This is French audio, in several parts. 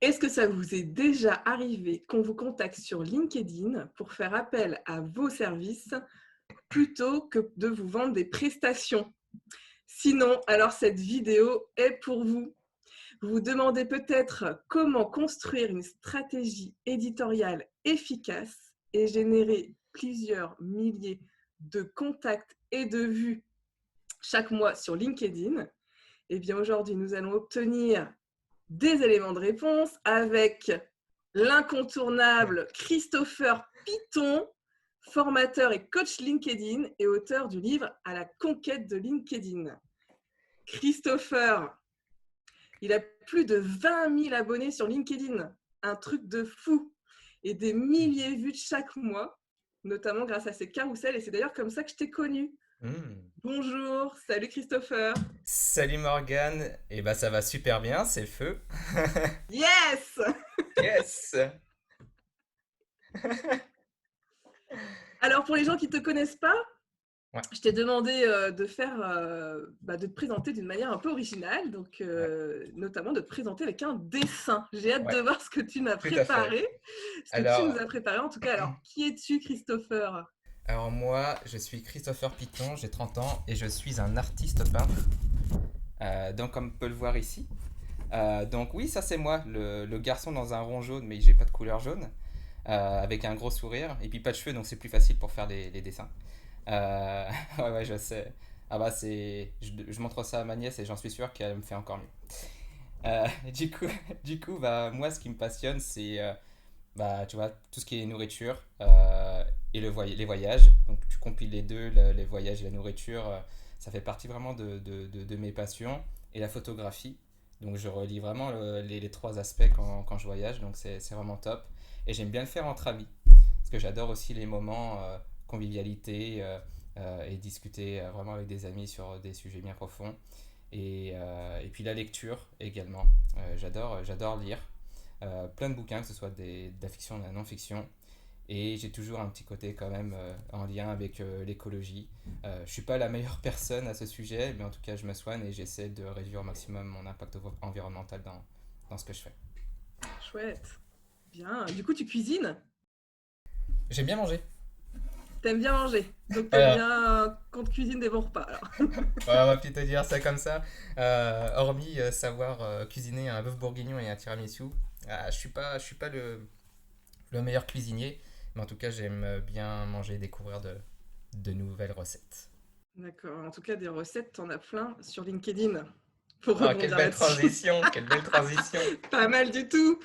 Est-ce que ça vous est déjà arrivé qu'on vous contacte sur LinkedIn pour faire appel à vos services plutôt que de vous vendre des prestations? Sinon, alors cette vidéo est pour vous. Vous vous demandez peut-être comment construire une stratégie éditoriale efficace et générer plusieurs milliers de contacts et de vues chaque mois sur LinkedIn. Eh bien, aujourd'hui, nous allons obtenir des éléments de réponse avec l'incontournable Christopher Piton, formateur et coach LinkedIn et auteur du livre À la conquête de LinkedIn. Christopher, il a plus de 20 000 abonnés sur LinkedIn, un truc de fou, et des milliers de vues chaque mois, notamment grâce à ses carousels, et c'est d'ailleurs comme ça que je t'ai connu. Hmm. Bonjour, salut Christopher. Salut Morgane, et bah ça va super bien, c'est le feu. Yes. Yes! Alors pour les gens qui ne te connaissent pas, Ouais, je t'ai demandé de te présenter d'une manière un peu originale, donc ouais, notamment de te présenter avec un dessin. J'ai hâte de ouais, voir ce que tu m'as tout à fait. préparé, ce que tu nous Alors, as préparé. En tout cas, alors, qui es-tu, Christopher? alors moi, je suis Christopher Piton, j'ai 30 ans et je suis un artiste peintre. Donc comme on peut le voir ici. Donc oui, ça c'est moi, le garçon dans un rond jaune, mais j'ai pas de couleur jaune, avec un gros sourire et puis pas de cheveux, donc c'est plus facile pour faire les dessins. Ouais, ouais, je sais. Ah bah je montre ça à ma nièce et j'en suis sûr qu'elle me fait encore mieux. Du coup, bah, moi, ce qui me passionne, c'est bah, tu vois, tout ce qui est nourriture et les voyages. Donc, tu compiles les deux, les voyages et la nourriture, ça fait partie vraiment de mes passions. Et la photographie. Donc, je relie vraiment les trois aspects quand je voyage. Donc, c'est vraiment top. Et j'aime bien le faire entre amis. Parce que j'adore aussi les moments convivialité et discuter vraiment avec des amis sur des sujets bien profonds. Et puis la lecture également. J'adore lire plein de bouquins, que ce soit de la fiction ou de la non-fiction. Et j'ai toujours un petit côté quand même en lien avec l'écologie. Je suis pas la meilleure personne à ce sujet, mais en tout cas je me soigne et j'essaie de réduire au maximum mon impact environnemental dans ce que je fais. Chouette. Bien. Du coup, tu cuisines? J'aime bien manger. T'aimes bien manger. Donc, t'aimes Voilà. bien qu'on te cuisine des bons repas, alors. Ouais, on va plutôt dire ça comme ça. Hormis savoir cuisiner un bœuf bourguignon et un tiramisu, je suis pas le meilleur cuisinier, mais en tout cas, j'aime bien manger et découvrir de nouvelles recettes. D'accord. En tout cas, des recettes, t'en as plein sur LinkedIn. Pour Ah, quelle rebondir belle là-dessus. transition, quelle belle transition. Pas mal du tout.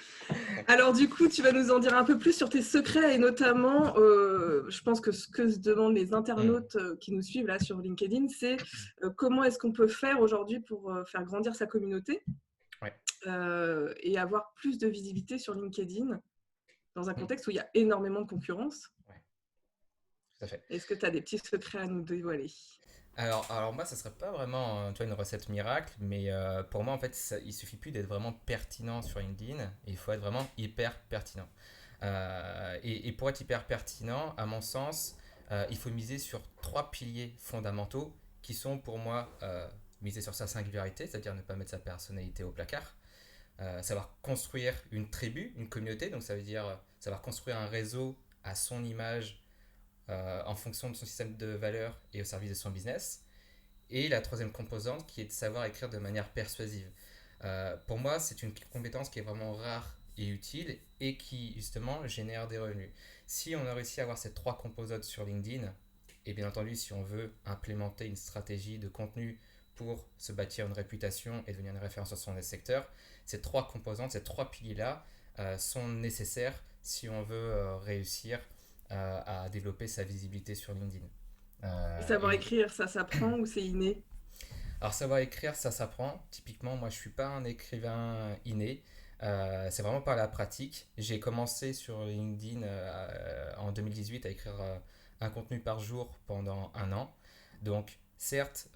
Alors du coup, tu vas nous en dire un peu plus sur tes secrets et notamment, je pense que ce que se demandent les Hmm. internautes qui nous suivent là sur LinkedIn, c'est comment est-ce qu'on peut faire aujourd'hui pour faire grandir sa communauté Ouais. et avoir plus de visibilité sur LinkedIn dans un Hmm. contexte où il y a énormément de concurrence. Ouais, tout à fait. Est-ce que tu as des petits secrets à nous dévoiler? Alors moi, ça serait pas vraiment tu vois, une recette miracle, mais pour moi, en fait, il suffit plus d'être vraiment pertinent sur LinkedIn, il faut être vraiment hyper pertinent. Et pour être hyper pertinent, à mon sens, il faut miser sur trois piliers fondamentaux qui sont pour moi miser sur sa singularité, c'est-à-dire ne pas mettre sa personnalité au placard, savoir construire une tribu, une communauté, donc ça veut dire savoir construire un réseau à son image en fonction de son système de valeurs et au service de son business. Et la troisième composante qui est de savoir écrire de manière persuasive. Pour moi, c'est une compétence qui est vraiment rare et utile et qui justement génère des revenus. Si on a réussi à avoir ces trois composantes sur LinkedIn, et bien entendu si on veut implémenter une stratégie de contenu pour se bâtir une réputation et devenir une référence dans son secteur, ces trois composantes, ces trois piliers-là sont nécessaires si on veut réussir à développer sa visibilité sur LinkedIn. Et savoir Et écrire, ça s'apprend ou c'est inné? alors savoir écrire, ça s'apprend. Typiquement, moi, je suis pas un écrivain inné. C'est vraiment par la pratique. J'ai commencé sur LinkedIn en 2018 à écrire un contenu par jour pendant un an. Donc, certes,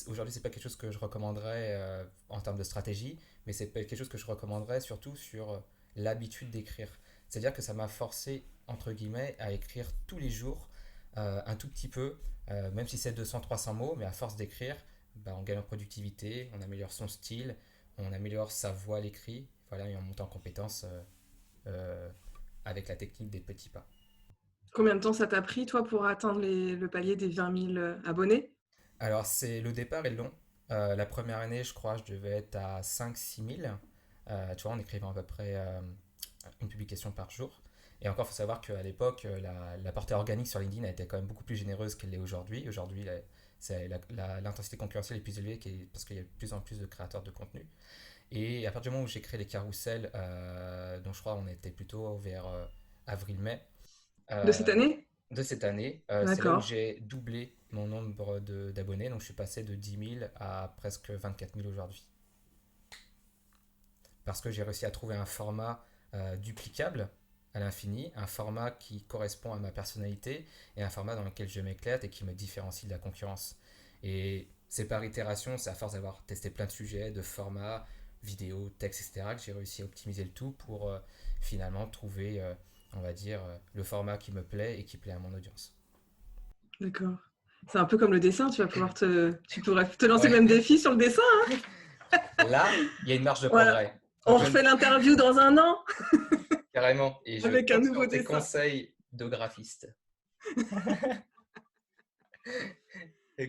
aujourd'hui, c'est pas quelque chose que je recommanderais en termes de stratégie, mais c'est quelque chose que je recommanderais surtout sur l'habitude d'écrire. C'est-à-dire que ça m'a forcé, entre guillemets, à écrire tous les jours un tout petit peu, même si c'est 200-300 mots, mais à force d'écrire, bah, on gagne en productivité, on améliore son style, on améliore sa voix à l'écrit. voilà, et en montant en compétences euh, avec la technique des petits pas. Combien de temps ça t'a pris, toi, pour atteindre le palier des 20 000 abonnés? Alors, le départ est long. La première année, je crois, je devais être à 5 6 000. Tu vois, en écrivant à peu près une publication par jour. Et encore, il faut savoir qu'à l'époque, la portée organique sur LinkedIn a été quand même beaucoup plus généreuse qu'elle l'est aujourd'hui. Aujourd'hui, l'intensité concurrentielle est plus élevée parce qu'il y a de plus en plus de créateurs de contenu. Et à partir du moment où j'ai créé les carousels, donc je crois on était plutôt vers avril-mai De cette euh, année? de cette année, c'est là où D'accord. j'ai doublé mon nombre d'abonnés. Donc je suis passé de 10 000 à presque 24 000 aujourd'hui. Parce que j'ai réussi à trouver un format duplicable à l'infini, un format qui correspond à ma personnalité et un format dans lequel je m'éclate et qui me différencie de la concurrence. Et c'est par itération, c'est à force d'avoir testé plein de sujets, de formats, vidéos, textes, etc., que j'ai réussi à optimiser le tout pour finalement trouver, on va dire, le format qui me plaît et qui plaît à mon audience. D'accord. C'est un peu comme le dessin, tu pourrais te lancer le Ouais, même défi sur le dessin. là, il y a une marge de Voilà. progrès. On Donc, je, refait l'interview dans un an carrément, et je avec un compte nouveau sur tes dessin. conseils de graphiste.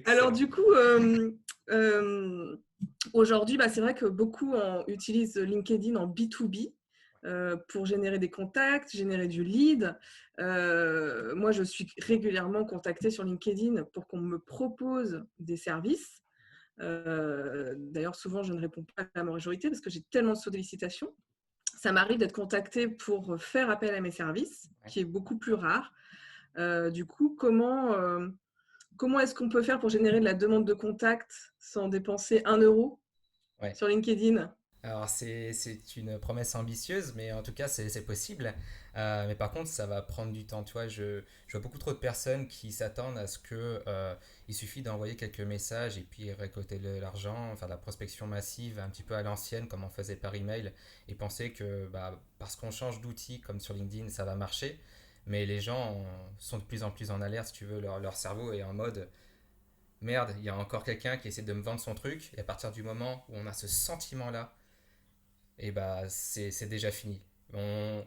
Alors Excellent. du coup, euh, aujourd'hui, bah, c'est vrai que beaucoup utilisent LinkedIn en B2B pour générer des contacts, générer du lead. Moi, je suis régulièrement contactée sur LinkedIn pour qu'on me propose des services. D'ailleurs, souvent, je ne réponds pas à la majorité parce que j'ai tellement de sollicitations. Ça m'arrive d'être contactée pour faire appel à mes services, Ouais. qui est beaucoup plus rare. Du coup, comment est-ce qu'on peut faire pour générer de la demande de contact sans dépenser 1 € Ouais. sur LinkedIn? Alors, c'est une promesse ambitieuse, mais en tout cas, c'est possible. Mais par contre, ça va prendre du temps. Tu vois, je vois beaucoup trop de personnes qui s'attendent à ce que il suffit d'envoyer quelques messages et puis récolter l'argent, faire de la prospection massive un petit peu à l'ancienne, comme on faisait par email, et penser que bah, parce qu'on change d'outil comme sur LinkedIn, ça va marcher. Mais les gens sont de plus en plus en alerte, si tu veux, leur cerveau est en mode merde, il y a encore quelqu'un qui essaie de me vendre son truc, et à partir du moment où on a ce sentiment-là, et bah c'est déjà fini.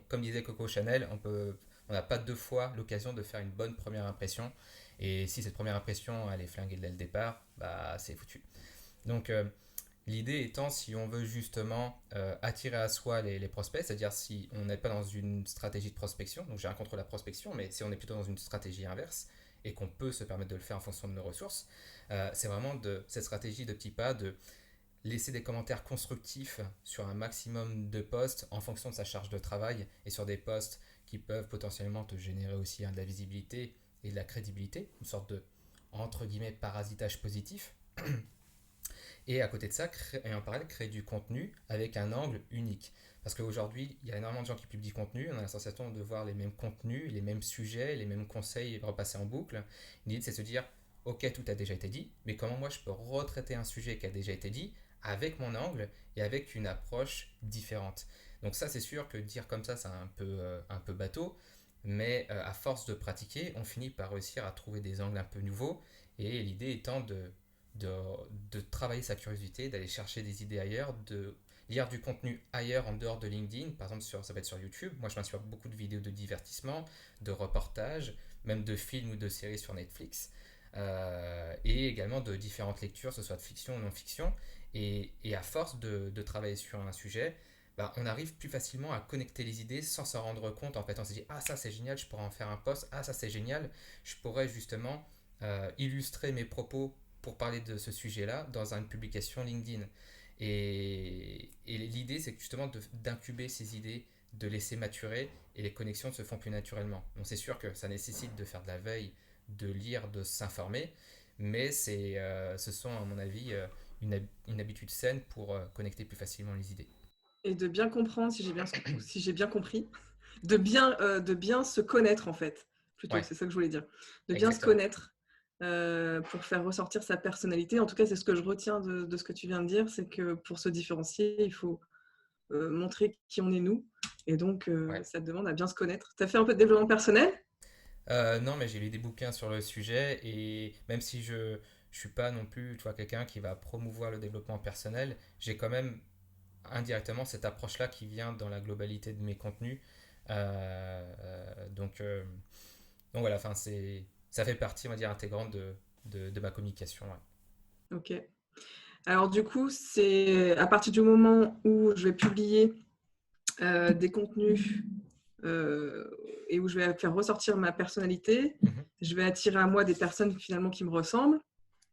Comme disait Coco Chanel, on n'a pas deux fois l'occasion de faire une bonne première impression. Et si cette première impression elle est flinguée dès le départ, bah c'est foutu. Donc l'idée étant si on veut justement attirer à soi les prospects, c'est-à-dire si on n'est pas dans une stratégie de prospection, donc j'ai rien contre la prospection, mais si on est plutôt dans une stratégie inverse et qu'on peut se permettre de le faire en fonction de nos ressources, c'est vraiment cette stratégie de petits pas de laisser des commentaires constructifs sur un maximum de posts en fonction de sa charge de travail et sur des posts qui peuvent potentiellement te générer aussi de la visibilité et de la crédibilité, une sorte de entre guillemets parasitage positif. Et à côté de ça, et en parallèle, créer du contenu avec un angle unique. Parce qu'aujourd'hui, il y a énormément de gens qui publient du contenu, on a la sensation de voir les mêmes contenus, les mêmes sujets, les mêmes conseils repassés en boucle. L'idée, c'est de se dire, ok, tout a déjà été dit, mais comment moi je peux retraiter un sujet qui a déjà été dit avec mon angle et avec une approche différente. Donc ça, c'est sûr que dire comme ça, c'est un peu bateau, mais à force de pratiquer, on finit par réussir à trouver des angles un peu nouveaux, et l'idée étant de, de travailler sa curiosité, d'aller chercher des idées ailleurs, de lire du contenu ailleurs en dehors de LinkedIn, par exemple ça va être sur YouTube. Moi je m'inspire beaucoup de vidéos de divertissement, de reportages, même de films ou de séries sur Netflix, et également de différentes lectures, que ce soit de fiction ou non fiction. Et à force de travailler sur un sujet, bah, on arrive plus facilement à connecter les idées sans s'en rendre compte. En fait, on se dit, ah ça c'est génial, je pourrais en faire un post, ah ça c'est génial, je pourrais justement illustrer mes propos pour parler de ce sujet-là dans une publication LinkedIn. Et l'idée, c'est justement d'incuber ces idées, de laisser maturer, et les connexions se font plus naturellement. Donc c'est sûr que ça nécessite de faire de la veille, de lire, de s'informer, mais ce sont à mon avis une habitude saine pour connecter plus facilement les idées. Et de bien comprendre, si j'ai bien compris, de bien se connaître en fait, plutôt, Ouais, c'est ça que je voulais dire. De bien se exactement. connaître pour faire ressortir sa personnalité. En tout cas, c'est ce que je retiens de ce que tu viens de dire, c'est que pour se différencier, il faut montrer qui on est nous. Et donc, Ouais. ça te demande à bien se connaître. Tu as fait un peu de développement personnel? Non, mais j'ai lu des bouquins sur le sujet, et même si je suis pas non plus, tu vois, quelqu'un qui va promouvoir le développement personnel, j'ai quand même indirectement cette approche-là qui vient dans la globalité de mes contenus. Donc, voilà, enfin, ça fait partie, on va dire, intégrante de ma communication. Ouais. Ok. Alors du coup, c'est à partir du moment où je vais publier des contenus et où je vais faire ressortir ma personnalité, je vais attirer à moi des personnes finalement qui me ressemblent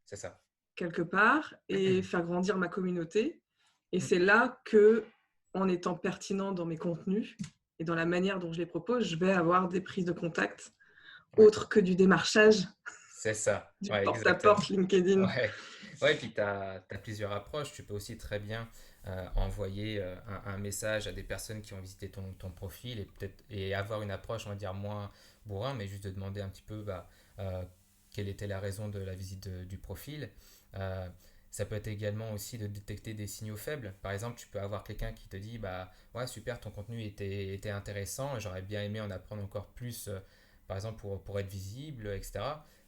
C'est ça. quelque part et faire grandir ma communauté. Et Mm. c'est là que, en étant pertinent dans mes contenus et dans la manière dont je les propose, je vais avoir des prises de contact Ouais. autres que du démarchage, C'est ça. du Ouais, exactement. porte-à-porte LinkedIn. Ouais. Ouais, et puis tu as plusieurs approches. Tu peux aussi très bien envoyer un message à des personnes qui ont visité ton profil et peut-être et avoir une approche, on va dire, moins bourrin, mais juste de demander un petit peu euh, quelle était la raison de la visite du profil. Euh, Ça peut être également aussi de détecter des signaux faibles. Par exemple, tu peux avoir quelqu'un qui te dit bah ouais super ton contenu était intéressant, j'aurais bien aimé en apprendre encore plus, par exemple pour être visible, etc.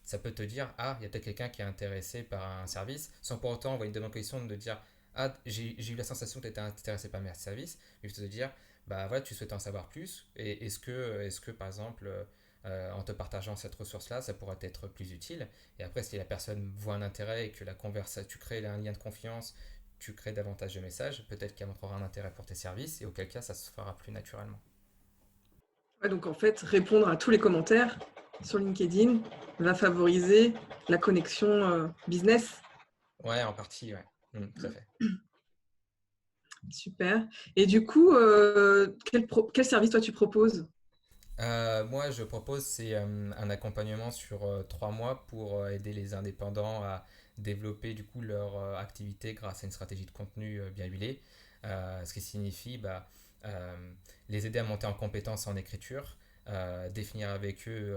Ça peut te dire ah il y a peut-être quelqu'un qui est intéressé par un service, sans pour autant envoyer une demande question de dire ah j'ai eu la sensation que tu étais intéressé par mes services, mais plutôt de dire bah voilà tu souhaites en savoir plus et est-ce que par exemple en te partageant cette ressource-là, ça pourrait être plus utile. Et après, si la personne voit un intérêt et que tu crées un lien de confiance, tu crées davantage de messages, peut-être qu'elle montrera un intérêt pour tes services et auquel cas, ça se fera plus naturellement. Ouais, donc en fait, répondre à tous les commentaires sur LinkedIn va favoriser la connexion business. Ouais, en partie, ouais. Tout à fait. Super. Et du coup, quel service toi tu proposes? Moi, je propose c'est un accompagnement sur 3 mois pour aider les indépendants à développer du coup leur activité grâce à une stratégie de contenu bien huilée. Ce qui signifie euh, les aider à monter en compétences en écriture, définir avec eux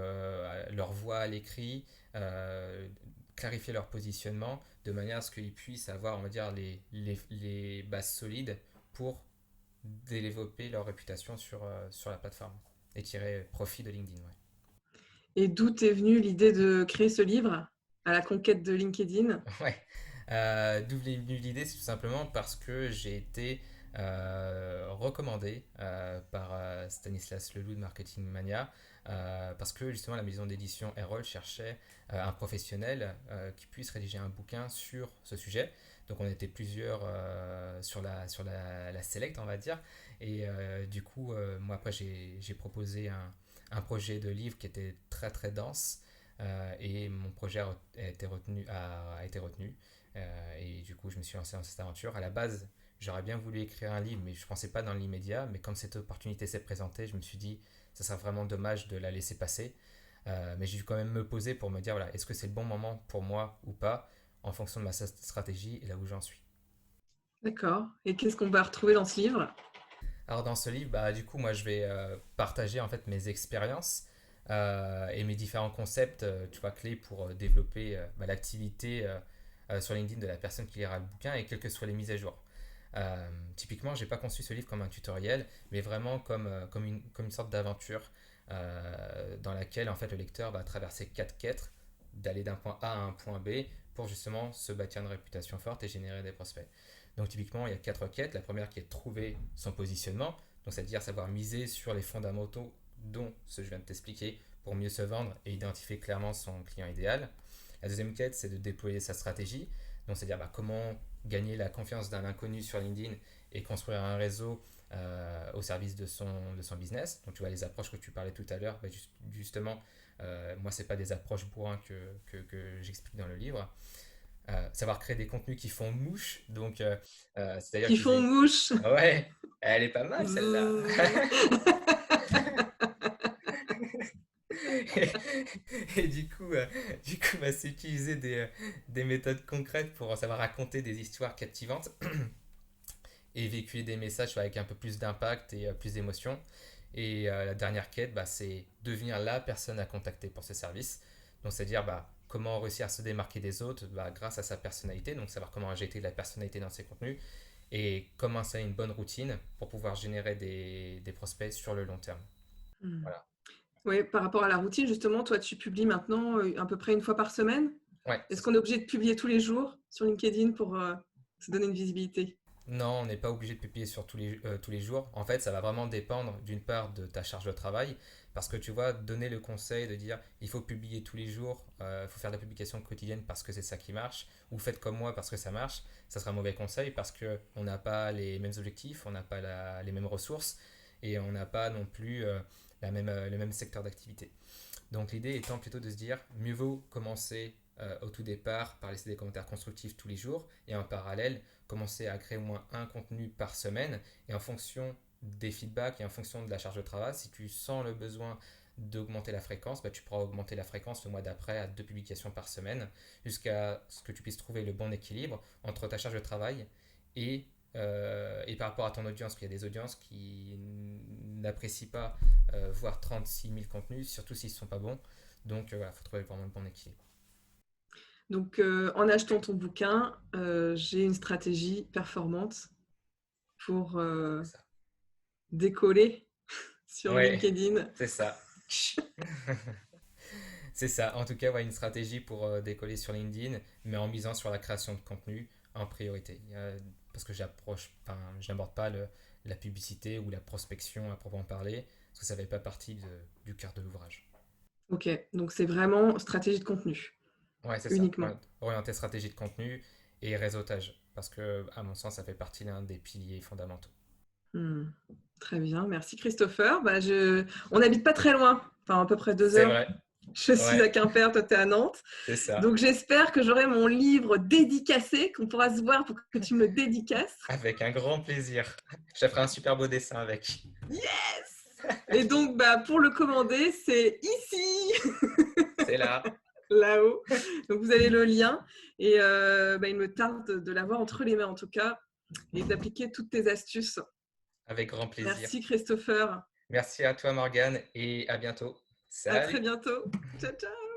leur voix à l'écrit, clarifier leur positionnement de manière à ce qu'ils puissent avoir, on va dire, les bases solides pour développer leur réputation sur la plateforme et tirer profit de LinkedIn. Ouais. Et d'où est venue l'idée de créer ce livre à la conquête de LinkedIn? Ouais. D'où est venue l'idée, c'est tout simplement parce que j'ai été recommandé par Stanislas Leloup de Marketing Mania, parce que justement la maison d'édition Erol cherchait un professionnel qui puisse rédiger un bouquin sur ce sujet. Donc on était plusieurs sur la select, on va dire. Et du coup, moi après j'ai proposé un projet de livre qui était très très dense. Et mon projet a été retenu. Et du coup, je me suis lancé dans cette aventure. À la base, j'aurais bien voulu écrire un livre, mais je ne pensais pas dans l'immédiat. Mais comme cette opportunité s'est présentée, je me suis dit, ça serait vraiment dommage de la laisser passer. Mais j'ai dû quand même me poser pour me dire, voilà, est-ce que c'est le bon moment pour moi ou pas, en fonction de ma stratégie et là où j'en suis. D'accord. Et qu'est-ce qu'on va retrouver dans ce livre? Alors dans ce livre, du coup, moi, je vais partager en fait mes expériences et mes différents concepts, tu vois, clés pour développer l'activité sur LinkedIn de la personne qui lira le bouquin et quelles que soient les mises à jour. Typiquement, j'ai pas conçu ce livre comme un tutoriel, mais vraiment comme une sorte d'aventure dans laquelle en fait le lecteur va traverser 4 quêtes, d'aller d'un point A à un point B pour justement se bâtir une réputation forte et générer des prospects. Donc typiquement, il y a 4 quêtes. La première qui est de trouver son positionnement, donc c'est-à-dire savoir miser sur les fondamentaux dont ce que je viens de t'expliquer pour mieux se vendre et identifier clairement son client idéal. La deuxième quête, c'est de déployer sa stratégie, donc c'est-à-dire comment gagner la confiance d'un inconnu sur LinkedIn et construire un réseau au service de son business. Donc tu vois les approches que tu parlais tout à l'heure, justement, moi c'est pas des approches bourrin que j'explique dans le livre. Savoir créer des contenus qui font mouche, donc c'est-à-dire Qui font utiliser. mouche. Ouais, elle est pas mal celle-là. et, et du coup, c'est utiliser des méthodes concrètes pour savoir raconter des histoires captivantes et véhiculer des messages avec un peu plus d'impact et plus d'émotion. Et la dernière quête, c'est devenir la personne à contacter pour ce service. Donc, c'est-à-dire comment réussir à se démarquer des autres grâce à sa personnalité. Donc, savoir comment injecter de la personnalité dans ses contenus et comment installer une bonne routine pour pouvoir générer des prospects sur le long terme. Voilà. Oui, par rapport à la routine, justement, toi, tu publies maintenant à peu près une fois par semaine. Ouais, c'est Est-ce ça. qu'on est obligé de publier tous les jours sur LinkedIn pour se donner une visibilité? Non, on n'est pas obligé de publier sur tous les jours. En fait, ça va vraiment dépendre d'une part de ta charge de travail, parce que tu vois, donner le conseil de dire il faut publier tous les jours, il faut faire de la publication quotidienne parce que c'est ça qui marche, ou faites comme moi parce que ça marche, ça sera un mauvais conseil parce qu'on n'a pas les mêmes objectifs, on n'a pas les mêmes ressources et on n'a pas non plus le même secteur d'activité. Donc l'idée étant plutôt de se dire, mieux vaut commencer au tout départ par laisser des commentaires constructifs tous les jours et en parallèle commencer à créer au moins un contenu par semaine et en fonction des feedbacks et en fonction de la charge de travail, si tu sens le besoin d'augmenter la fréquence, bah, tu pourras augmenter la fréquence le mois d'après à 2 publications par semaine jusqu'à ce que tu puisses trouver le bon équilibre entre ta charge de travail et, et par rapport à ton audience, qu'il y a des audiences qui n'apprécient pas voir 36 000 contenus, surtout s'ils ne sont pas bons. Donc, il faut trouver vraiment le bon équilibre. Donc, en achetant ton bouquin, j'ai une stratégie performante pour décoller sur Ouais, LinkedIn. c'est ça. C'est ça. En tout cas, ouais, une stratégie pour décoller sur LinkedIn, mais en misant sur la création de contenu en priorité. Parce que je n'aborde pas la publicité ou la prospection à proprement parler, parce que ça ne fait pas partie du cœur de l'ouvrage. Ok, donc c'est vraiment stratégie de contenu, Ouais, c'est ça. uniquement. Orienter stratégie de contenu et réseautage, parce que, à mon sens, ça fait partie d'un des piliers fondamentaux. Hmm. Très bien, merci Christopher. Bah, on n'habite pas très loin, enfin à peu près 2 heures. C'est vrai. Je suis Ouais, à Quimper, toi tu es à Nantes. c'est ça. Donc j'espère que j'aurai mon livre dédicacé, qu'on pourra se voir pour que tu me dédicaces. Avec un grand plaisir. Je te ferai un super beau dessin avec. Yes! Et donc bah, pour le commander, c'est ici, C'est là. là-haut. Donc vous avez le lien. Et bah, il me tarde de l'avoir entre les mains en tout cas et d'appliquer toutes tes astuces. Avec grand plaisir. Merci Christopher. Merci à toi, Morgane, et à bientôt. À très Salut! bientôt. Ciao, ciao.